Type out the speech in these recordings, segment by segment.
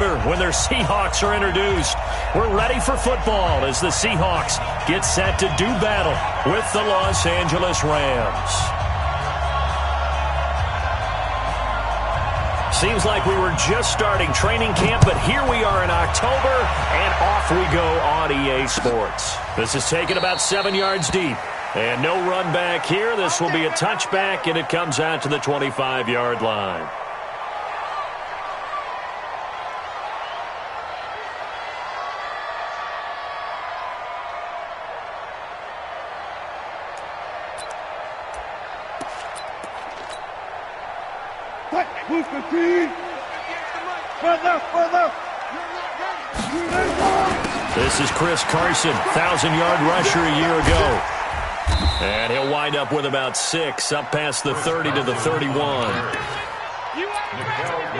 louder when their Seahawks are introduced. We're ready for football as the Seahawks get set to do battle with the Los Angeles Rams. Seems like we were just starting training camp, but here we are in October, and off we go on EA Sports. This is taken about 7 yards deep, and no run back here. This will be a touchback, and it comes out to the 25-yard line. This is Chris Carson, 1,000-yard rusher a year ago. And he'll wind up with about 6, up past the 30 to the 31. All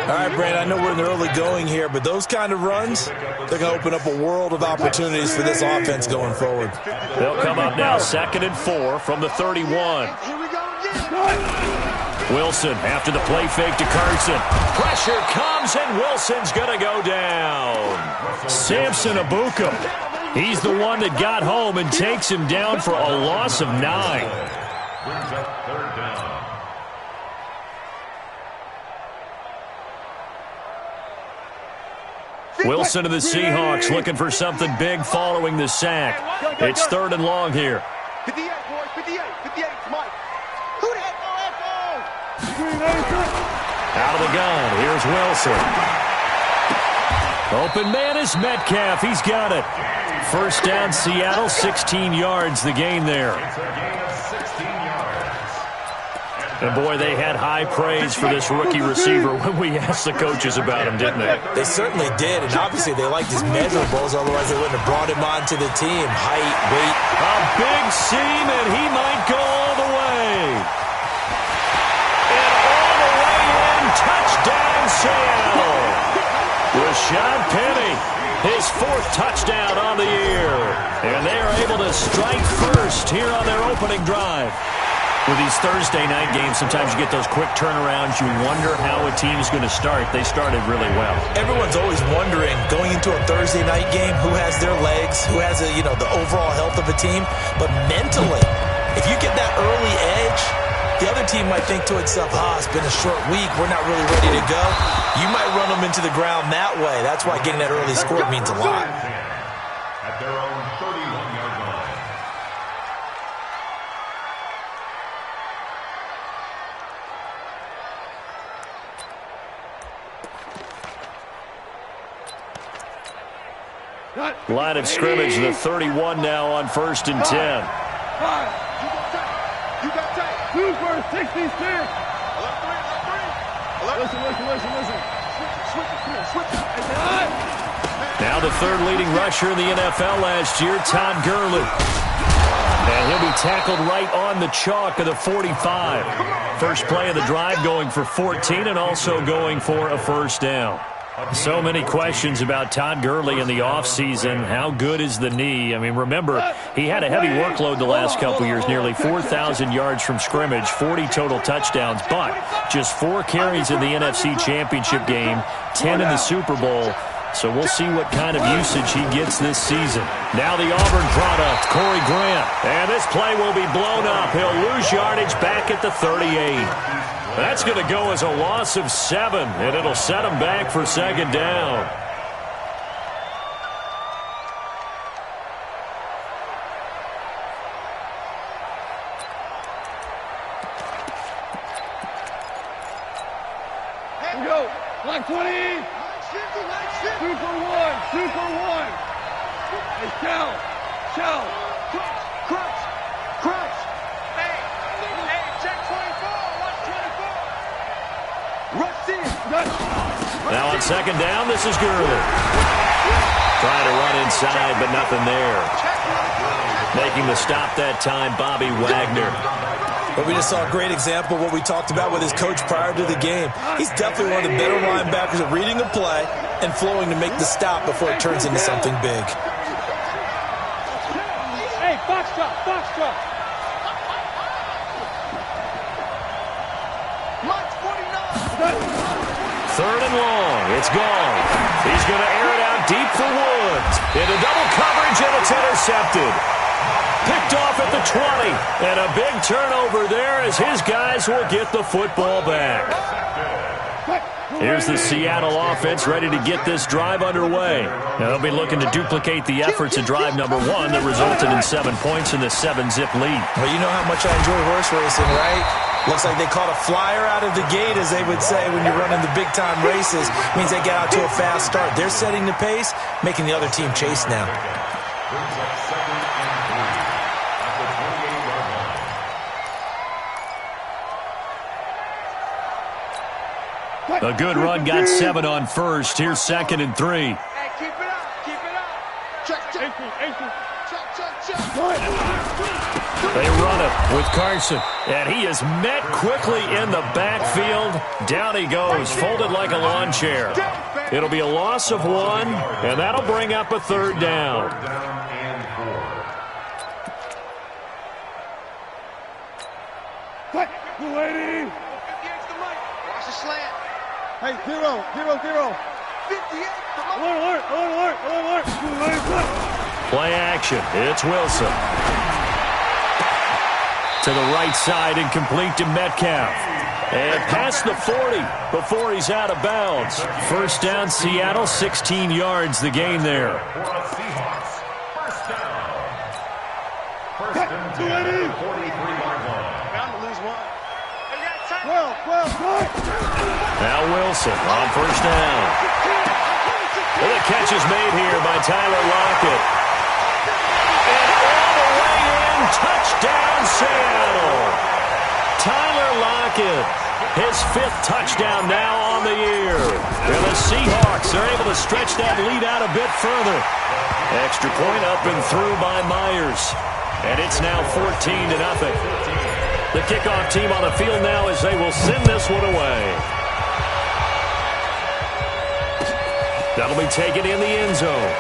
right, Brandon, I know we're in the early going here, but those kind of runs, they're going to open up a world of opportunities for this offense going forward. They'll come up now 2nd and 4 from the 31. Wilson after the play fake to Carson. Pressure comes, and Wilson's going to go down. Samson Abuka. He's the one that got home and takes him down for a loss of 9. Wilson of the Seahawks looking for something big following the sack. It's 3rd and long here. 58, boys, 58, 58, Mike. Who the heck? Out of the gun, here's Wilson. Open man is Metcalf. He's got it. First down, Seattle, 16 yards, the gain there. And, boy, they had high praise for this rookie receiver when we asked the coaches about him, didn't they? They certainly did, and obviously they liked his measurables, otherwise they wouldn't have brought him onto the team. Height, weight. A big seam, and he might go all the way. Touchdown, Seattle. Rashad Penny, his 4th touchdown on the year. And they are able to strike first here on their opening drive. With these Thursday night games, sometimes you get those quick turnarounds. You wonder how a team is going to start. They started really well. Everyone's always wondering, going into a Thursday night game, who has their legs, who has the overall health of a team. But mentally, if you get that early edge, the other team might think to itself, it's been a short week, we're not really ready to go. You might run them into the ground that way. That's why getting that early score means a lot. At their own 31-yard line. Line of scrimmage, the 31 now on 1st and 10. You got time. 2 for 66. Listen. Switch. Now the 3rd leading rusher in the NFL last year, Todd Gurley. And he'll be tackled right on the chalk of the 45. First play of the drive going for 14 and also going for a first down. So many questions about Todd Gurley in the offseason. How good is the knee? I mean, remember, he had a heavy workload the last couple years, nearly 4,000 yards from scrimmage, 40 total touchdowns, but just 4 carries in the NFC Championship game, 10 in the Super Bowl. So we'll see what kind of usage he gets this season. Now the Auburn product, Corey Grant. And this play will be blown up. He'll lose yardage back at the 38. That's going to go as a loss of 7, and it'll set him back for 2nd down. Here we go. Line 20. 2 for 1. 2 for 1. Hey, Shell. Crutch. Hey, check 24. Now on 2nd down, this is Gurley. Trying to run inside, but nothing there. Making the stop that time, Bobby Wagner. But we just saw a great example of what we talked about with his coach prior to the game. He's definitely one of the better linebackers at reading a play and flowing to make the stop before it turns into something big. Hey, Foxtrot. 3rd and long. It's gone. He's He's going to air it out deep for Woods. Into double coverage, and it's intercepted. Picked off at the 20. And a big turnover there as his guys will get the football back. Here's the Seattle offense ready to get this drive underway. Now they'll be looking to duplicate the efforts of drive number 1 that resulted in 7 points in the 7-zip lead. Well, you know how much I enjoy horse racing, right? Looks like they caught a flyer out of the gate, as they would say when you're running the big-time races. It means they get out to a fast start. They're setting the pace, making the other team chase now. A good run got 7 on first. Here's 2nd and 3. Hey, keep it up, keep it up. Check. They run it with Carson, and he is met quickly in the backfield. Down he goes, folded like a lawn chair. It'll be a loss of 1, and that'll bring up a 3rd down. Lady. Watch the slant. Hey, 0. 58. Alert. Play action. It's Wilson. To the right side and complete to Metcalf. And past the 40 before he's out of bounds. First down, Seattle, 16 yards the gain there. First and 10, 43-yard line. Bound to lose 1. Well. Now Wilson on first down. And the catch is made here by Tyler Lockett. And all the way in, touchdown Seattle. Tyler Lockett, his 5th touchdown now on the year. And the Seahawks are able to stretch that lead out a bit further. Extra point up and through by Myers. And it's now 14-0. The kickoff team on the field now as they will send this one away. That'll be taken in the end zone.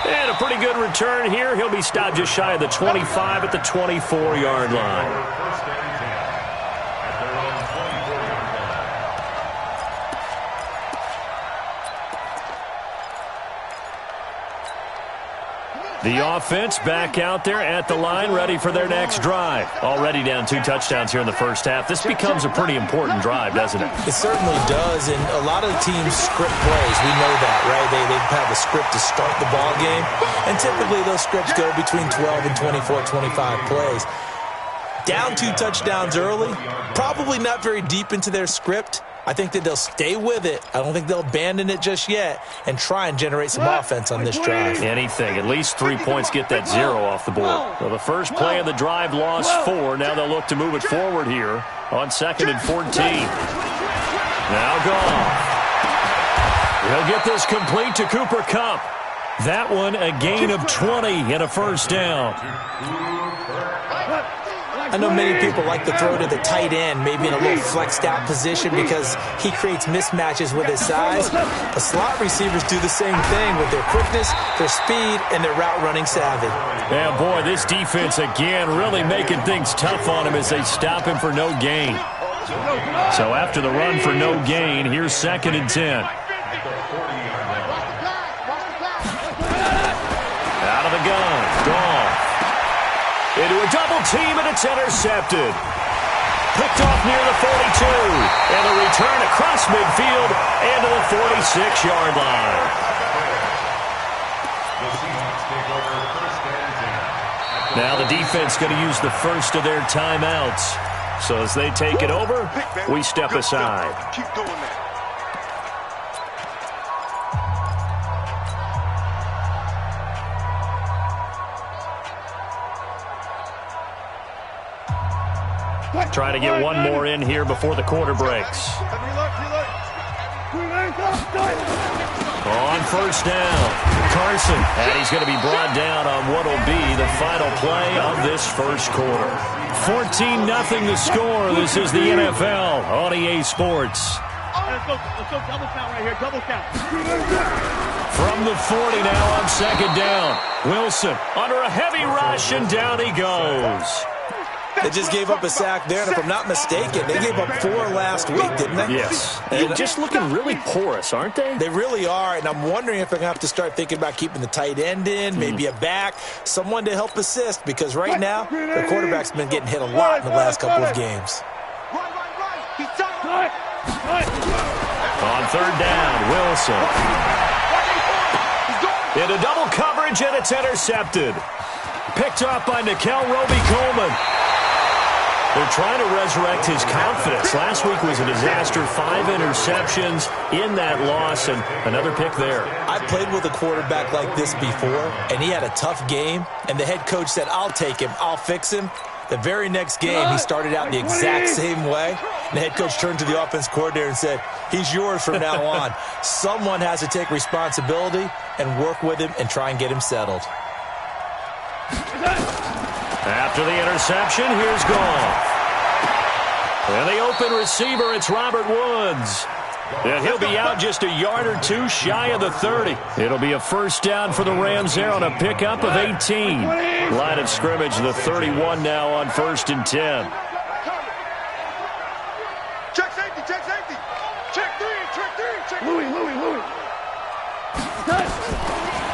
And a pretty good return here. He'll be stopped just shy of the 25 at the 24-yard line. First and 10 at their own 24-yard line. The offense back out there at the line, ready for their next drive. Already down 2 touchdowns here in the first half. This becomes a pretty important drive, doesn't it? It certainly does, and a lot of the teams script plays. We know that, right? They have a script to start the ball game, and typically those scripts go between 12 and 24, 25 plays. Down 2 touchdowns early, probably not very deep into their script. I think that they'll stay with it. I don't think they'll abandon it just yet and try and generate some offense on this drive. Anything. At least 3 points get that 0 off the board. Well, the first play of the drive lost 4. Now they'll look to move it forward here on 2nd and 14. Now Goff. He'll get this complete to Cooper Kupp. That one a gain of 20 and a first down. I know many people like to throw to the tight end, maybe in a little flexed out position because he creates mismatches with his size. The slot receivers do the same thing with their quickness, their speed, and their route running savvy. Yeah, boy, this defense again really making things tough on him as they stop him for no gain. So after the run for no gain, here's 2nd and 10. Out of the gun, Goff. Into a double team, and it's intercepted. Picked off near the 42. And a return across midfield and to the 46-yard line. Now the defense going to use the first of their timeouts. So as they take it over, we step aside. Keep doing that. Trying to get one more in here before the quarter breaks. On first down, Carson, and he's going to be brought down on what will be the final play of this first quarter. 14-0 the score. This is the NFL on EA Sports. Let's go double count right here, double count. From the 40 now on 2nd down. Wilson under a heavy rush, and down he goes. They just gave up a sack there, and if I'm not mistaken, they gave up 4 last week, didn't they? Yes. And just looking really porous, aren't they? They really are, and I'm wondering if they're going to have to start thinking about keeping the tight end in, maybe a back, someone to help assist, because right now, their quarterback's been getting hit a lot in the last couple of games. On third down, Wilson. Into double coverage, and it's intercepted. Picked up by Nickel Roby-Coleman. They're trying to resurrect his confidence. Last week was a disaster. 5 interceptions in that loss, and another pick there. I played with a quarterback like this before, and he had a tough game, and the head coach said, I'll take him, I'll fix him. The very next game, he started out the exact same way. And the head coach turned to the offense coordinator and said, he's yours from now on. Someone has to take responsibility and work with him and try and get him settled. After the interception, here's Goff. And the open receiver, it's Robert Woods. And he'll be out just a yard or two shy of the 30. It'll be a first down for the Rams there on a pickup of 18. Line of scrimmage, the 31 now on 1st and 10. Check safety, check safety. Check 3, check 3. Louis.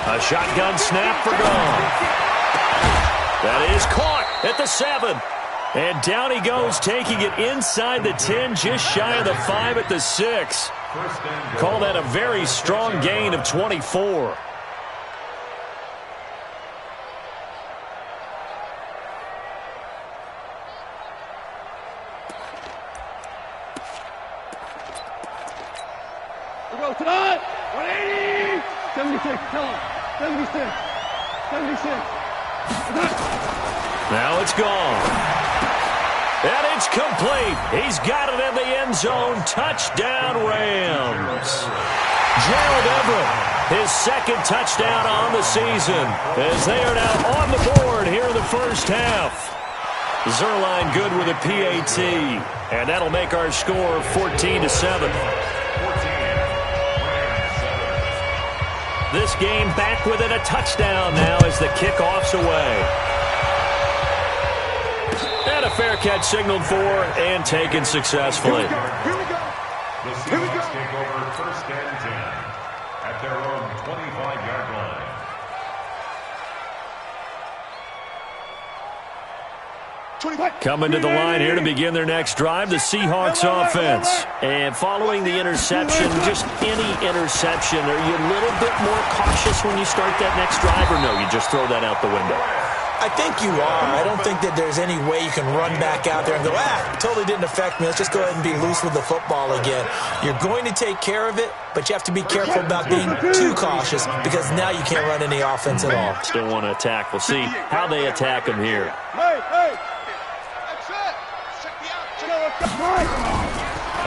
A shotgun snap for Goff. That is caught at the 7. And down he goes, taking it inside the 10, just shy of the 5 at the 6. Call that a very strong gain of 24. We'll go tonight. 180. 76. Tell him. 76. Now it's gone. And it's complete. He's got it in the end zone. Touchdown, Rams. Gerald Everett, his second touchdown on the season, as they are now on the board here in the first half. Zerline good with a PAT, and that'll make our score 14-7. This game back within a touchdown now as the kickoff's away. And a fair catch signaled for and taken successfully. Here we go. The Seahawks take over 1st and 10 at their own 25-yard line. Coming to the line here to begin their next drive, the Seahawks offense. And following the interception, just any interception, are you a little bit more cautious when you start that next drive, or no, you just throw that out the window? I think you are. I don't think that there's any way you can run back out there and go, totally didn't affect me. Let's just go ahead and be loose with the football again. You're going to take care of it, but you have to be careful about being too cautious because now you can't run any offense at all. Still want to attack. We'll see how they attack him here. Hey.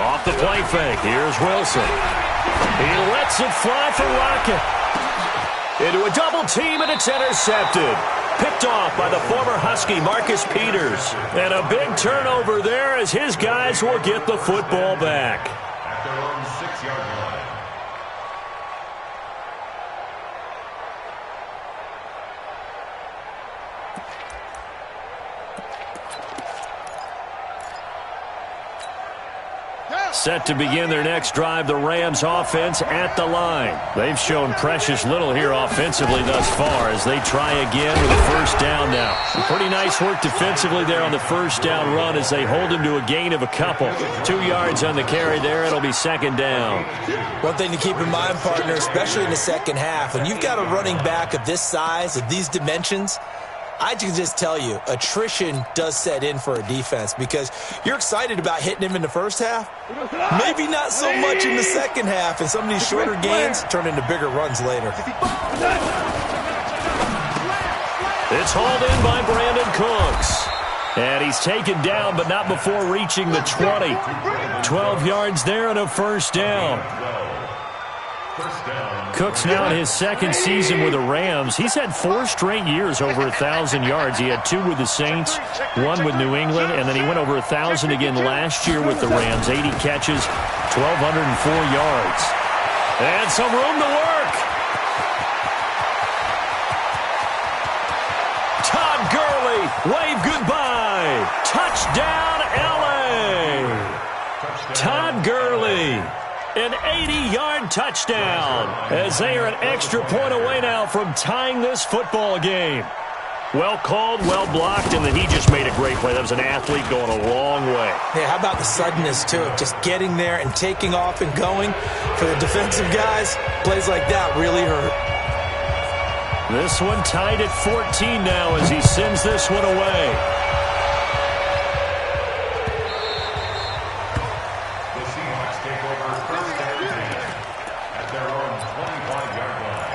Off the play fake. Here's Wilson. He lets it fly for Rocket. Into a double team, and it's intercepted. Picked off by the former Husky, Marcus Peters. And a big turnover there as his guys will get the football back. At their own 6-yard line. Set to begin their next drive, the Rams offense at the line. They've shown precious little here offensively thus far as they try again with a first down now. Pretty nice work defensively there on the first down run as they hold him to a gain of a couple. 2 yards on the carry there. It'll be 2nd down. One thing to keep in mind, partner, especially in the second half, when you've got a running back of this size, of these dimensions, I can just tell you, attrition does set in for a defense because you're excited about hitting him in the first half. Maybe not so much in the second half, and some of these shorter gains turn into bigger runs later. It's hauled in by Brandon Cooks. And he's taken down, but not before reaching the 20. 12 yards there and a first down. Cooks now in his second season with the Rams. He's had 4 straight years over 1,000 yards. He had 2 with the Saints, 1 with New England, and then he went over 1,000 again last year with the Rams. 80 catches, 1,204 yards. And some room to work. Todd Gurley, wave goodbye. Touchdown, L.A. Todd Gurley, an 80-yard touchdown, as they are an extra point away now from tying this football game. Well called, well blocked, and then he just made a great play. That was an athlete going a long way. Yeah, how about the suddenness, too? Just getting there and taking off and going. For the defensive guys, plays like that really hurt. This one tied at 14 now as he sends this one away. The Seahawks take over first and 10 at their own 25-yard line.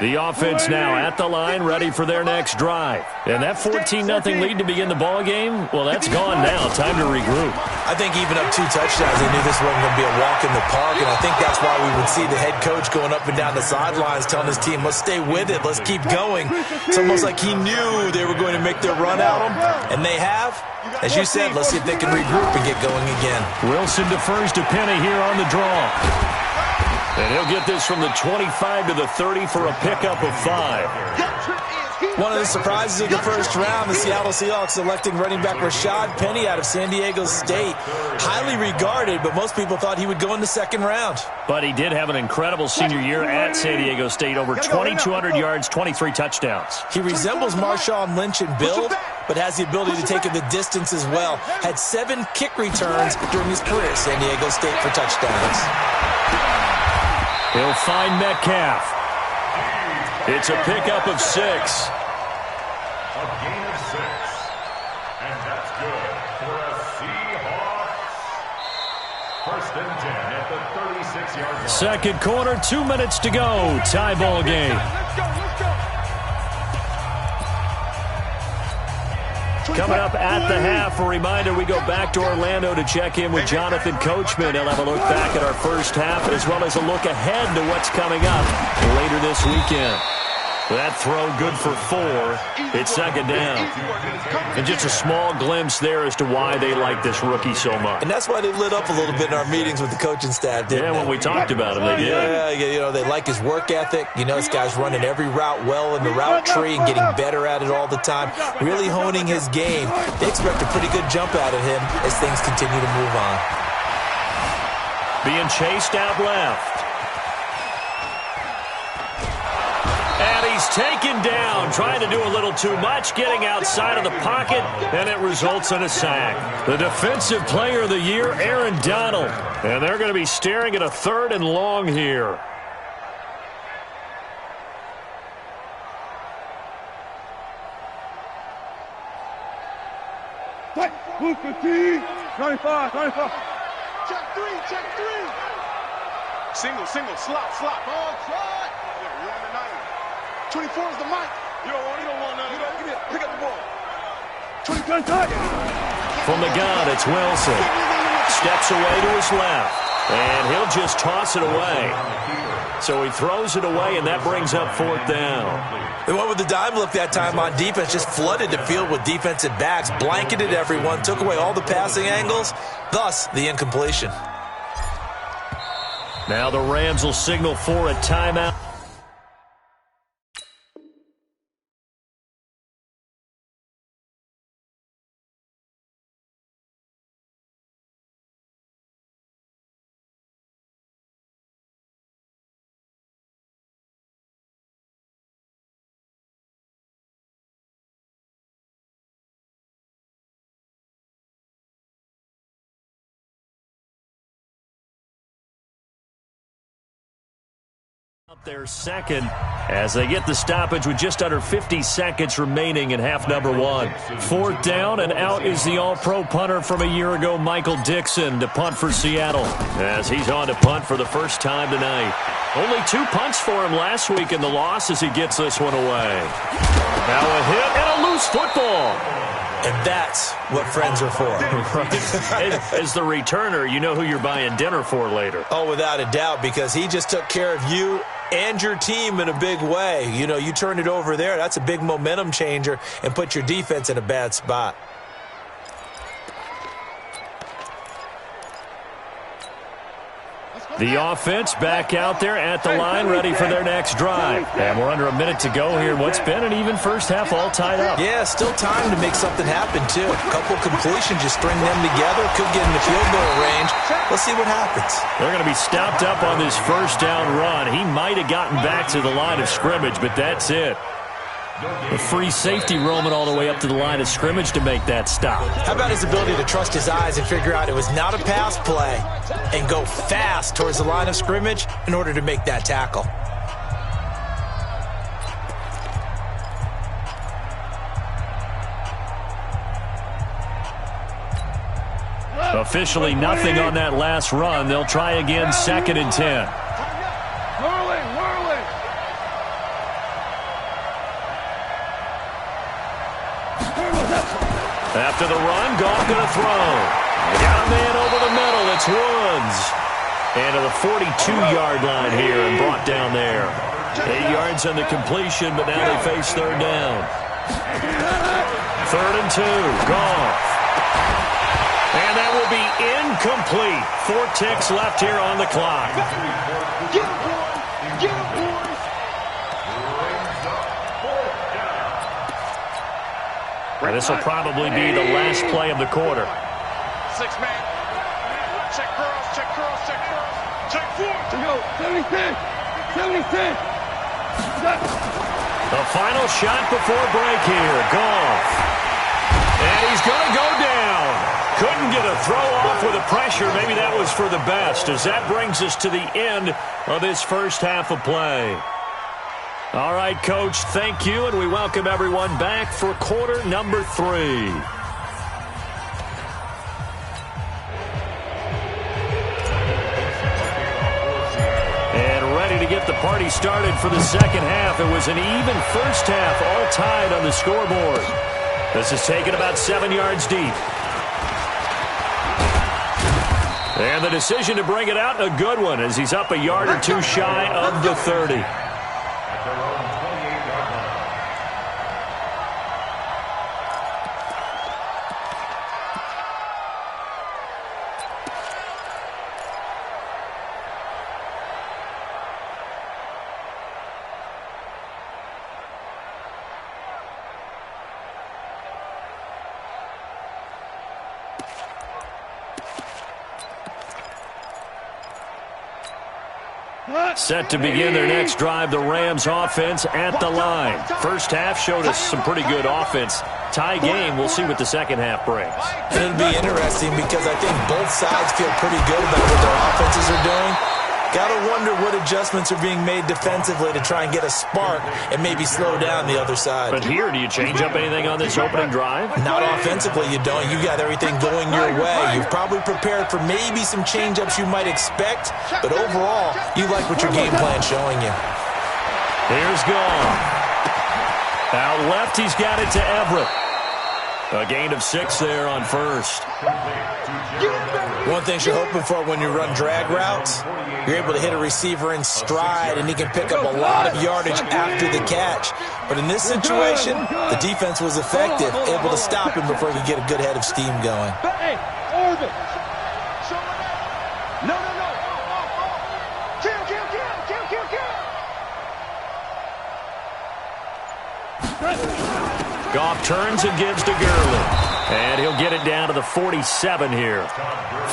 The offense now at the line, ready for their next drive. And that 14-0 lead to begin the ball game, well, that's gone now. Time to regroup. I think even up 2 touchdowns, they knew this wasn't going to be a walk in the park, and I think that's why we would see the head coach going up and down the sidelines telling his team, let's stay with it, let's keep going. It's almost like he knew they were going to make their run at him, and they have. As you said, let's see if they can regroup and get going again. Wilson defers to Penny here on the draw. And he'll get this from the 25 to the 30 for a pickup of 5. One of the surprises of the first round, the Seattle Seahawks selecting running back Rashad Penny out of San Diego State. Highly regarded, but most people thought he would go in the second round. But he did have an incredible senior year at San Diego State. Over 2,200 yards, 23 touchdowns. He resembles Marshawn Lynch in build, but has the ability to take it the distance as well. Had 7 kick returns during his career at San Diego State for touchdowns. He'll find Metcalf. It's a pickup of 6. A gain of 6. And that's good for a Seahawks. First and 10 at the 36-yard line. Second quarter, 2 minutes to go. Tie ball game. Coming up at the half, a reminder, we go back to Orlando to check in with Jonathan Coachman. He'll have a look back at our first half as well as a look ahead to what's coming up later this weekend. That throw good for 4. It's second down. And just a small glimpse there as to why they like this rookie so much. And that's why they lit up a little bit in our meetings with the coaching staff, didn't they? When we talked about him, they did. Yeah, you know, they like his work ethic. You know, this guy's running every route well in the route tree and getting better at it all the time. Really honing his game. They expect a pretty good jump out of him as things continue to move on. Being chased out left. And he's taken down, trying to do a little too much, getting outside of the pocket, and it results in a sack. The Defensive Player of the Year, Aaron Donald. And they're going to be staring at a 3rd and long here. Move 15, 95. Check 3. Single, slot. Ball, try. 24 is the mic. You don't want none. Get it. Pick up the ball. 20 touch. From the gun, it's Wilson. Steps away to his left. And he'll just toss it away. So he throws it away, and that brings up 4th down. They went with the dime look that time on defense, just flooded the field with defensive backs, blanketed everyone, took away all the passing angles, thus the incompletion. Now the Rams will signal for a timeout. Their second as they get the stoppage with just under 50 seconds remaining in half number 1. 4th down, and out is the all-pro punter from a year ago, Michael Dixon, to punt for Seattle, as he's on to punt for the first time tonight. Only 2 punts for him last week in the loss as he gets this one away. Now a hit and a loose football. And that's what friends are for. As the returner, you know who you're buying dinner for later. Oh, without a doubt, because he just took care of you and your team in a big way. You know, you turn it over there, that's a big momentum changer and put your defense in a bad spot. The offense back out there at the line, ready for their next drive. And we're under a minute to go here. What's been an even first half, all tied up. Yeah, still time to make something happen, too. A couple completions, just string them together. Could get in the field goal range. Let's see what happens. They're going to be stopped up on this first down run. He might have gotten back to the line of scrimmage, but that's it. A free safety roaming all the way up to the line of scrimmage to make that stop. How about his ability to trust his eyes and figure out it was not a pass play and go fast towards the line of scrimmage in order to make that tackle? Officially nothing on that last run. They'll try again, 2nd and 10. After the run, Goff going to throw. Got a man over the middle. It's Woods. And to the 42-yard line here and brought down there. 8 yards on the completion, but now they face third down. 3rd and 2. Goff. And that will be incomplete. 4 ticks left here on the clock. Get him, boys. Get him, boys. And this will probably be the last play of the quarter. 6-man. Check cross, check cross, check cross. Check 4. Go, 76. 76. The final shot before break here. Goff. And he's going to go down. Couldn't get a throw off with the pressure. Maybe that was for the best, as that brings us to the end of this first half of play. All right, Coach, thank you, and we welcome everyone back for quarter number 3. And ready to get the party started for the second half. It was an even first half, all tied on the scoreboard. This is taken about 7 yards deep. And the decision to bring it out, a good one, as he's up a yard or two shy of the 30. Set to begin their next drive, the Rams offense at the line. First half showed us some pretty good offense. Tie game, we'll see what the second half brings. It'll be interesting because I think both sides feel pretty good about what their offenses are doing. Gotta wonder what adjustments are being made defensively to try and get a spark and maybe slow down the other side. But here, do you change up anything on this opening drive? Not offensively, you don't. You got everything going your way. You've probably prepared for maybe some change-ups you might expect, but overall, you like what your game plan's showing you. Here's Goff. Out left, he's got it to Everett. A gain of 6 there on first. One thing you're hoping for when you run drag routes, you're able to hit a receiver in stride, and he can pick up a lot of yardage after the catch. But in this situation, the defense was effective, able to stop him before he could get a good head of steam going. Hey, Orbit. No. Kill. Goff turns and gives to Gurley. And he'll get it down to the 47 here.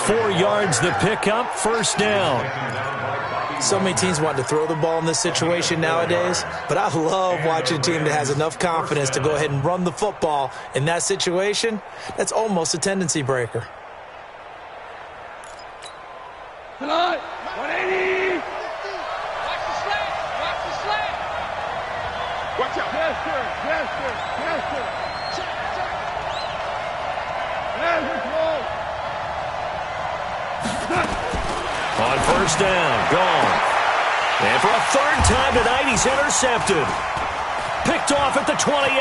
4 yards the pickup, first down. So many teams want to throw the ball in this situation nowadays, but I love watching a team that has enough confidence to go ahead and run the football. In that situation, that's almost a tendency breaker. Tonight, 180. Watch out. Yes, sir. On first down, gone. And for a third time tonight, he's intercepted. Picked off at the 28.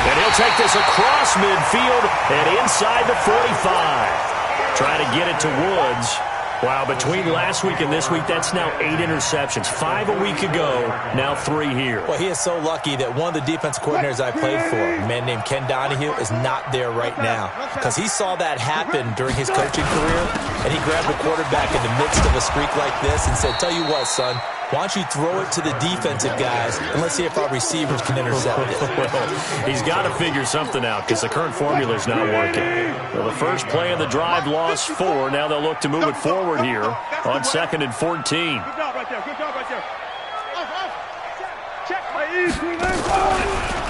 And he'll take this across midfield and inside the 45. Trying to get it to Woods. Wow, between last week and this week, that's now 8 interceptions. 5 a week ago, now 3 here. Well, he is so lucky that one of the defense coordinators I played for, a man named Ken Donahue, is not there right now. Because he saw that happen during his coaching career, and he grabbed the quarterback in the midst of a streak like this and said, tell you what, son, why don't you throw it to the defensive guys, and let's see if our receivers can intercept it. Well, he's got to figure something out because the current formula is not working. Well, the first play of the drive lost 4. Now they'll look to move it forward here on 2nd and 14. Good job right there. Good job right there. Check.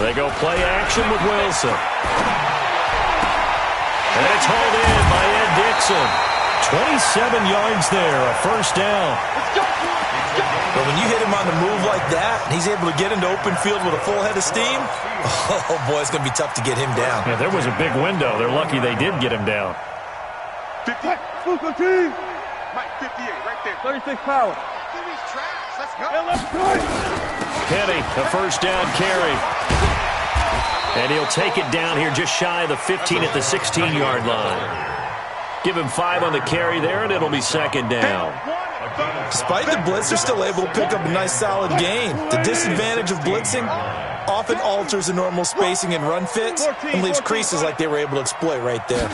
They go play action with Wilson. And it's hauled in by Ed Dixon. 27 yards there, a first down. But when you hit him on the move like that, and he's able to get into open field with a full head of steam, oh, boy, it's going to be tough to get him down. Yeah, there was a big window. They're lucky they did get him down. 50. Mike, 58, right there. 36 power. Let's go. Penny, a first down carry. And he'll take it down here just shy of the 15 at the 16-yard line. Give him 5 on the carry there, and it'll be 2nd down. Despite the blitz, they're still able to pick up a nice solid gain. The disadvantage of blitzing often alters the normal spacing and run fits and leaves creases like they were able to exploit right there.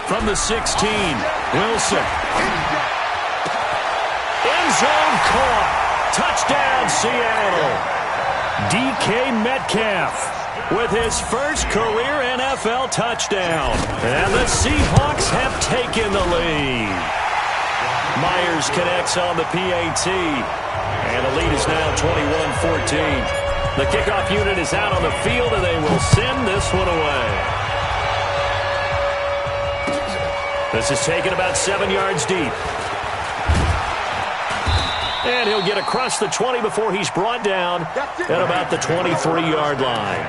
From the 16, Wilson. End zone caught. Touchdown, Seattle. DK Metcalf with his first career NFL touchdown. And the Seahawks have taken the lead. Myers connects on the PAT. And the lead is now 21-14. The kickoff unit is out on the field, and they will send this one away. This is taken about 7 yards deep. And he'll get across the 20 before he's brought down at about the 23-yard line.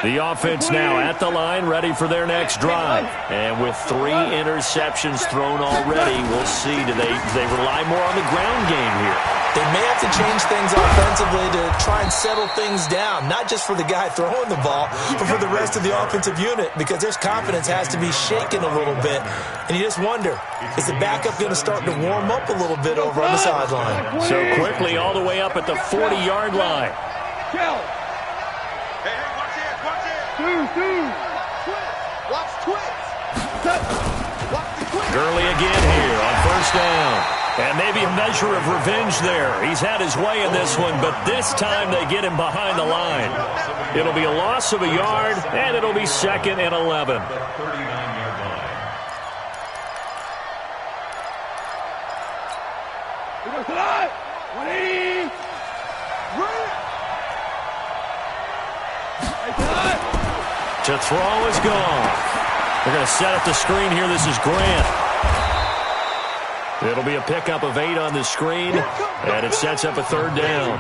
The offense now at the line, ready for their next drive. And with 3 interceptions thrown already, we'll see. Do they rely more on the ground game here? They may have to change things offensively to try and settle things down, not just for the guy throwing the ball, but for the rest of the offensive unit, because their confidence has to be shaken a little bit. And you just wonder, is the backup going to start to warm up a little bit over on the sideline? So quickly all the way up at the 40-yard line. Gurley again here on first down. And maybe a measure of revenge there. He's had his way in this one, but this time they get him behind the line. It'll be a loss of a yard, and it'll be 2nd and 11. To throw is gone. They're going to set up the screen here. This is Grant. It'll be a pickup of 8 on the screen, and it sets up a 3rd down.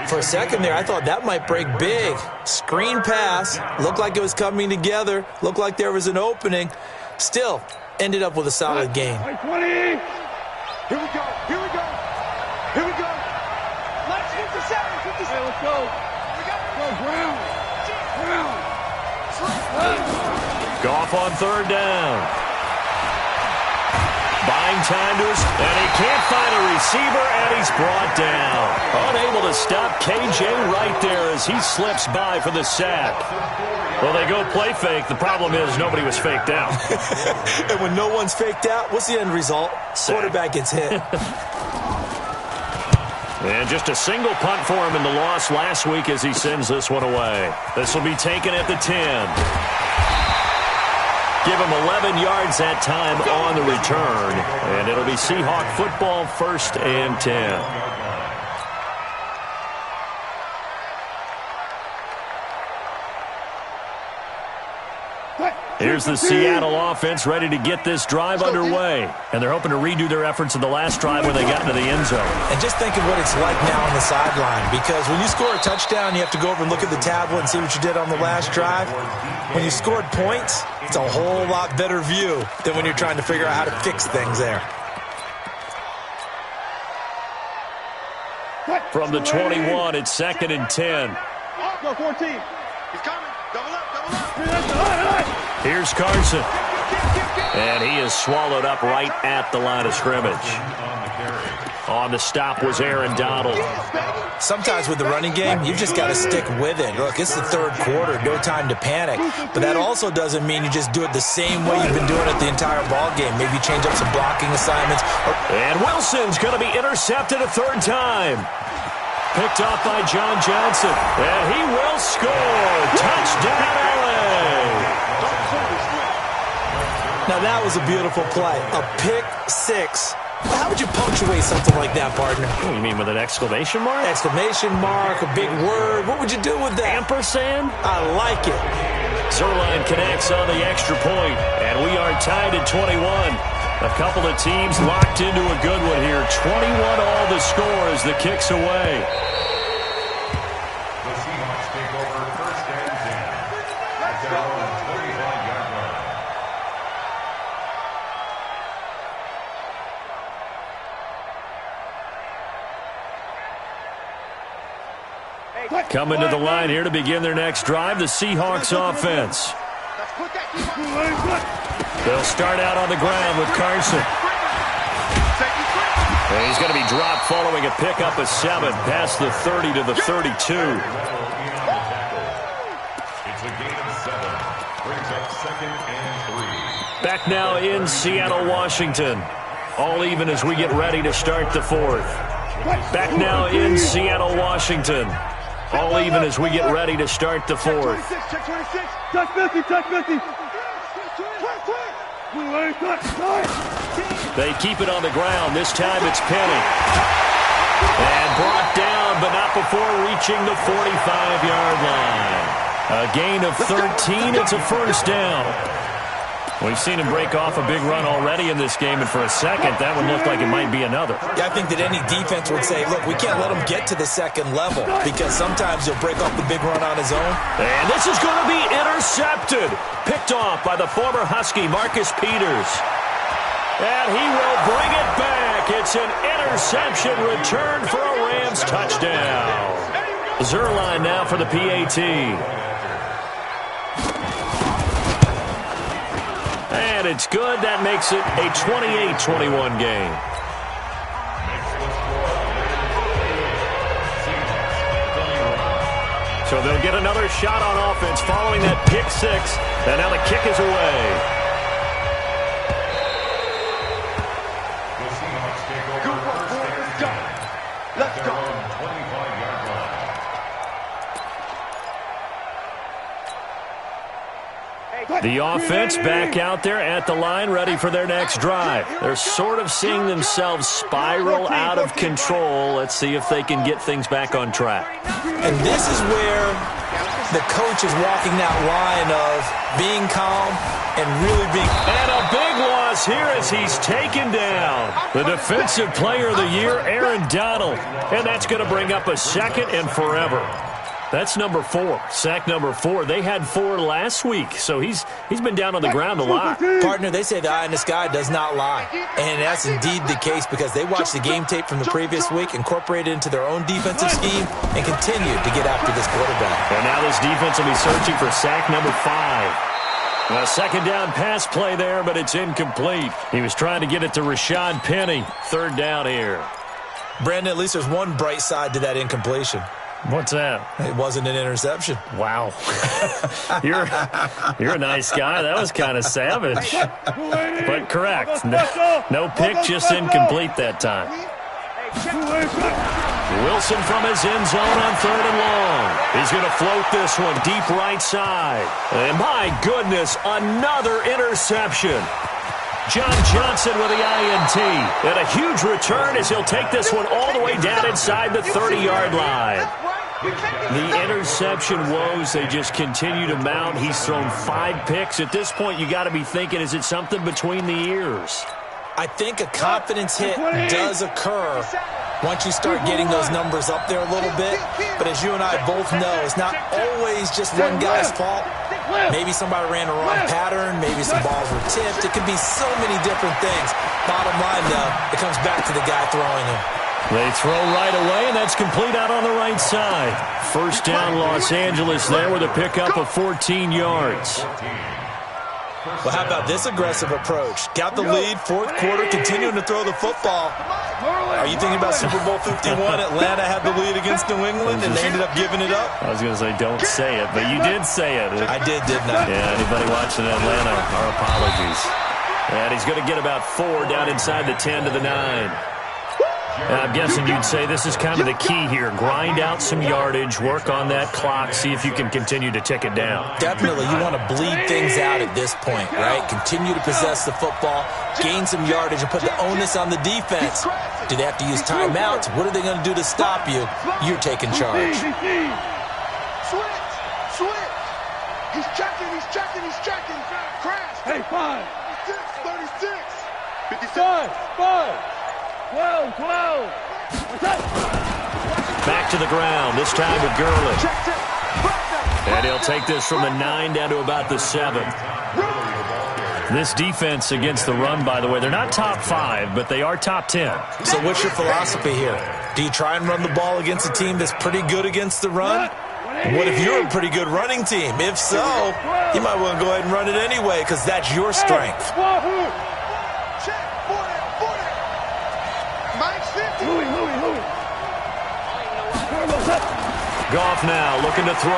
For a second there, I thought that might break big. Screen pass. Looked like it was coming together. Looked like there was an opening. Still, ended up with a solid gain. 20. Here we go. Let's 57. Hey, let's go. Brown. Goff on 3rd down. Buying time to us, and he can't find a receiver, and he's brought down. Unable to stop KJ right there as he slips by for the sack. Well, they go play fake. The problem is nobody was faked out. And when no one's faked out, what's the end result? Quarterback gets hit. And just a single punt for him in the loss last week as he sends this one away. This will be taken at the 10. Give him 11 yards that time on the return. And it'll be Seahawk football, 1st and 10. Here's the Seattle offense ready to get this drive underway. And they're hoping to redo their efforts in the last drive when they got into the end zone. And just think of what it's like now on the sideline. Because when you score a touchdown, you have to go over and look at the tablet and see what you did on the last drive. When you scored points, it's a whole lot better view than when you're trying to figure out how to fix things there. From the 21, it's 2nd and 10. Go 14. He's coming. Double up. Here's Carson. And he is swallowed up right at the line of scrimmage. On the stop was Aaron Donald. Sometimes with the running game, you've just got to stick with it. Look, it's the third quarter, no time to panic. But that also doesn't mean you just do it the same way you've been doing it the entire ball game. Maybe change up some blocking assignments. And Wilson's going to be intercepted a third time. Picked off by John Johnson. And he will score. Touchdown, LA. Now that was a beautiful play. A pick six. How would you punctuate something like that, partner? Oh, you mean with an exclamation mark? Exclamation mark, a big word. What would you do with that? Ampersand? I like it. Zerline connects on the extra point, and we are tied at 21. A couple of teams locked into a good one here. 21 all the score as the kick's away. The Seahawks take over 1st and 10 at their own 25-yard line. Coming to the line here to begin their next drive, the Seahawks offense. They'll start out on the ground with Carson. And he's going to be dropped following a pickup of 7 past the 30 to the 32. It's a gain of 7. Brings up 2nd and 3. Back now in Seattle, Washington. All even as we get ready to start the 4th. Back now in Seattle, Washington. All even as we get ready to start the 4th. Check 26. Touch 50. Touch 50. They keep it on the ground. This time it's Penny. And brought down, but not before reaching the 45-yard line. A gain of 13. It's a first down. We've seen him break off a big run already in this game, and for a second, that one looked like it might be another. Yeah, I think that any defense would say, look, we can't let him get to the second level because sometimes he'll break off the big run on his own. And this is going to be intercepted. Picked off by the former Husky, Marcus Peters. And he will bring it back. It's an interception return for a Rams touchdown. Zerline now for the PAT. And it's good. That makes it a 28-21 game. So they'll get another shot on offense following that pick 6. And now the kick is away. The Seahawks take over 1st and 10 at their own 25-yard line. The offense back out there at the line, ready for their next drive. They're sort of seeing themselves spiral out of control. Let's see if they can get things back on track. And this is where the coach is walking that line of being calm and really being... And a big loss here as he's taken down. The defensive player of the year, Aaron Donald. And that's going to bring up a 2nd and forever. That's number 4, sack number 4. They had 4 last week, so he's been down on the ground a lot. Partner, they say the eye in the sky does not lie. And that's indeed the case because they watched the game tape from the previous week, incorporated it into their own defensive scheme, and continued to get after this quarterback. And now this defense will be searching for sack number 5. A second down pass play there, but it's incomplete. He was trying to get it to Rashad Penny. 3rd down here. Brandon, at least there's one bright side to that incompletion. What's that? It wasn't an interception. Wow. You're a nice guy. That was kind of savage. But correct. No pick, just incomplete that time. Wilson from his end zone on 3rd and long. He's going to float this one deep right side. And my goodness, another interception. John Johnson with the INT. And a huge return as he'll take this one all the way down inside the 30-yard line. The interception woes, they just continue to mount. He's thrown 5 picks. At this point, you got to be thinking, is it something between the ears? I think a confidence hit does occur once you start getting those numbers up there a little bit. But as you and I both know, it's not always just one guy's fault. Maybe somebody ran a wrong pattern. Maybe some balls were tipped. It could be so many different things. Bottom line, though, it comes back to the guy throwing them. They throw right away, and that's complete out on the right side. First down, Los Angeles there with a pickup of 14 yards. Well, how about this aggressive approach? Got the lead, fourth quarter, continuing to throw the football. Are you thinking about Super Bowl 51? Atlanta had the lead against New England, and they ended up giving it up? I was going to say, don't say it, but you did say it. I did, didn't I? Yeah, anybody watching Atlanta, our apologies. And he's going to get about 4 down inside the 10 to the 9. I'm guessing you'd say this is kind of the key here. Grind out some yardage, work on that clock, see if you can continue to tick it down. Definitely. You want to bleed things out at this point, right? Continue to possess the football, gain some yardage, and put the onus on the defense. Do they have to use timeouts? What are they going to do to stop you? You're taking charge. Switch. He's checking. Crash. Hey, 5. 36. 5. 12. Back to the ground, this time with Gurley. And he'll take this from the 9 down to about the 7. This defense against the run, by the way, they're not top 5, but they are top 10. So what's your philosophy here? Do you try and run the ball against a team that's pretty good against the run? What if you're a pretty good running team? If so, you might want to go ahead and run it anyway because that's your strength. Goff now looking to throw.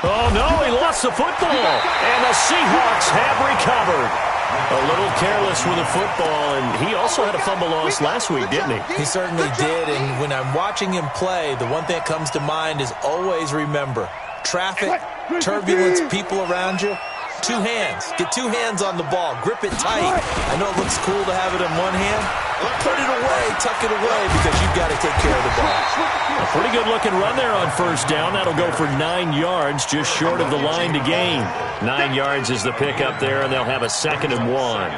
Oh, no, he lost the football. And the Seahawks have recovered. A little careless with the football, and he also had a fumble loss last week, didn't he? He certainly did, and when I'm watching him play, the one thing that comes to mind is always remember, traffic, turbulence, people around you, 2 hands. Get 2 hands on the ball. Grip it tight. I know it looks cool to have it in one hand. Put it away, tuck it away, because you've got to take care of the ball. A pretty good-looking run there on first down. That'll go for 9 yards, just short of the line to gain. 9 yards is the pickup there, and they'll have a 2nd and 1.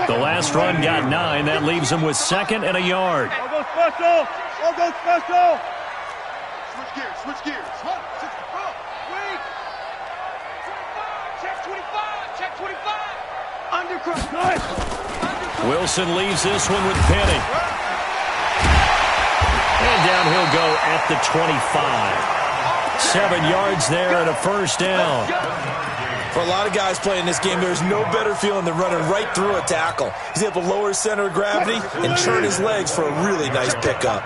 The last run got 9. That leaves them with 2nd and a yard. I'll go special. Switch gears. Check 25. Undercut. Wilson leaves this one with Penny. And down he'll go at the 25. 7 yards there and a first down. For a lot of guys playing this game, there's no better feeling than running right through a tackle. He's able to lower his center of gravity and turn his legs for a really nice pickup.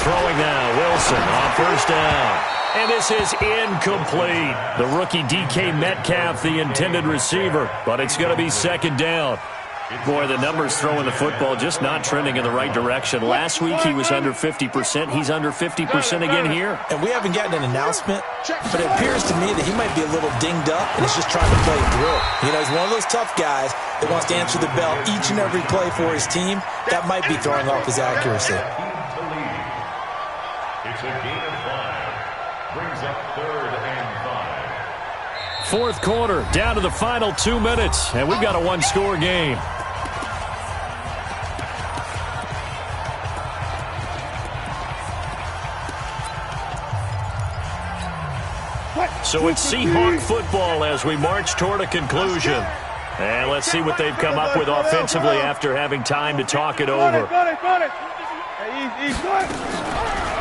Throwing now, Wilson on first down. And this is incomplete. The rookie DK Metcalf, the intended receiver, but it's going to be 2nd down. Boy, the numbers throwing the football just not trending in the right direction. Last week he was under 50%. He's under 50% again here. And we haven't gotten an announcement, but it appears to me that he might be a little dinged up and is just trying to play through. You know, he's one of those tough guys that wants to answer the bell each and every play for his team. That might be throwing off his accuracy. It's a gain of 5. Brings up 3rd and 5. Fourth quarter, down to the final 2 minutes, and we've got a one-score game. So it's Seahawk football as we march toward a conclusion. And let's see what they've come up with offensively after having time to talk it over.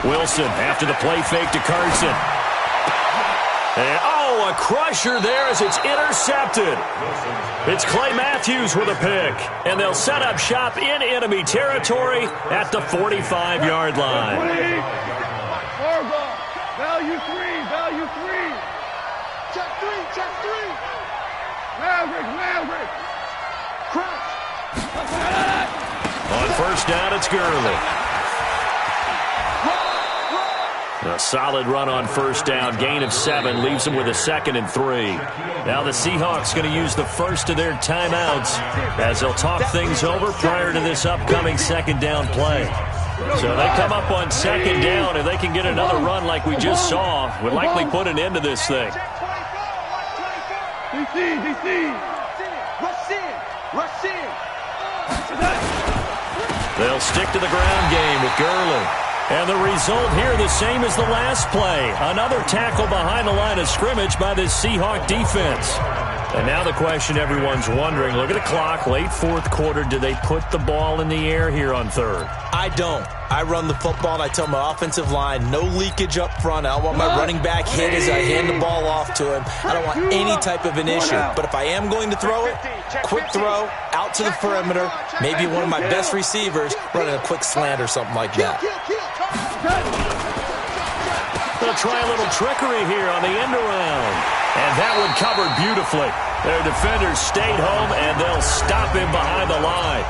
Wilson after the play fake to Carson. And, oh, a crusher there as it's intercepted. It's Clay Matthews with a pick. And they'll set up shop in enemy territory at the 45-yard line. Value 3. Check 3. Maverick. Crunch. On first down, it's Gurley. A solid run on first down. Gain of 7 leaves them with a 2nd and 3. Now the Seahawks going to use the first of their timeouts as they'll talk things over prior to this upcoming 2nd down play. So they come up on 2nd down. If they can get another run like we just saw, would likely put an end to this thing. Rush in. They'll stick to the ground game with Gurley. And the result here the same as the last play. Another tackle behind the line of scrimmage by this Seahawk defense. And now the question everyone's wondering, look at the clock, late fourth quarter, do they put the ball in the air here on third? I don't. I run the football, and I tell my offensive line, no leakage up front. I don't want my running back hit as I hand the ball off to him. I don't want any type of an issue. But if I am going to throw it, quick throw, out to the perimeter, maybe one of my best receivers running a quick slant or something like that. They'll try a little trickery here on the end around. And that one covered beautifully. Their defenders stayed home, and they'll stop him behind the line.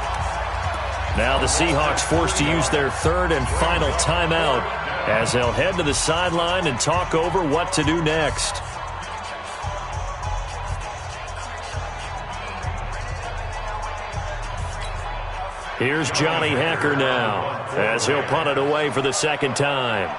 Now the Seahawks forced to use their third and final timeout as they'll head to the sideline and talk over what to do next. Here's Johnny Hacker now as he'll punt it away for the second time.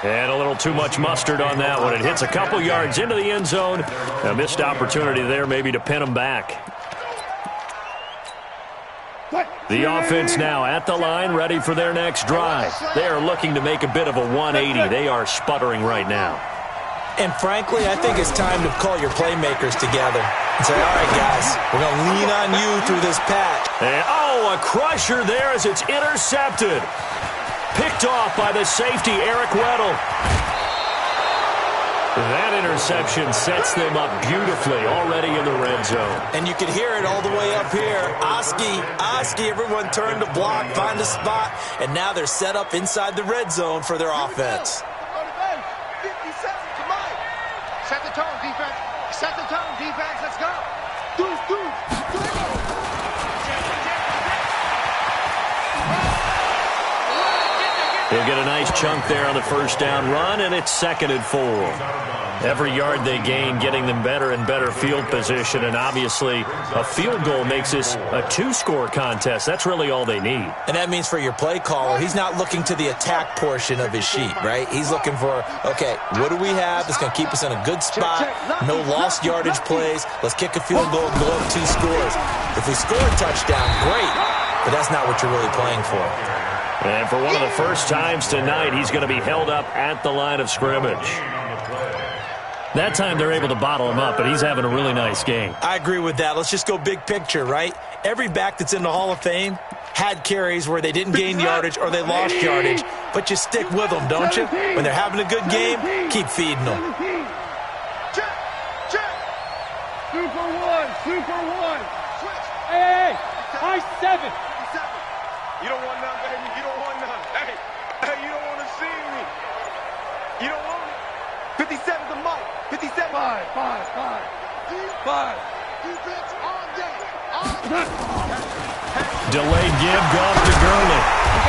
And a little too much mustard on that one. It hits a couple yards into the end zone. A missed opportunity there maybe to pin them back. The offense now at the line, ready for their next drive. They are looking to make a bit of a 180. They are sputtering right now. And frankly, I think it's time to call your playmakers together and say, all right, guys, we're going to lean on you through this patch. And, oh, a crusher there as it's intercepted. Picked off by the safety, Eric Weddle. That interception sets them up beautifully already in the red zone. And you can hear it all the way up here. Oski, everyone turned to block, find a spot, and now they're set up inside the red zone for their offense. Set the tone, defense. Set the tone, defense. Let's go. He'll get a nice chunk there on the first down run, and it's 2nd and 4. Every yard they gain, getting them better and better field position, and obviously a field goal makes this a 2-score contest. That's really all they need. And that means for your play caller, he's not looking to the attack portion of his sheet, right? He's looking for, okay, what do we have that's going to keep us in a good spot? No lost yardage plays. Let's kick a field goal and go up 2 scores. If we score a touchdown, great, but that's not what you're really playing for. And for one of the first times tonight, he's going to be held up at the line of scrimmage. That time they're able to bottle him up, but he's having a really nice game. I agree with that. Let's just go big picture, right? Every back that's in the Hall of Fame had carries where they didn't gain yardage or they lost yardage, but you stick with them, don't you? When they're having a good game, keep feeding them. Super one. Hey, high 7. You don't want none, baby. You don't want none. Hey, you don't want to see me. You don't want it. 57's the mic. 57. 5. Defense on deck. Delayed give off to Gurley.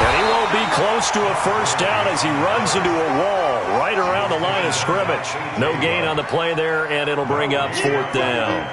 And he won't be close to a first down as he runs into a wall right around the line of scrimmage. No gain on the play there, and it'll bring up 4th down.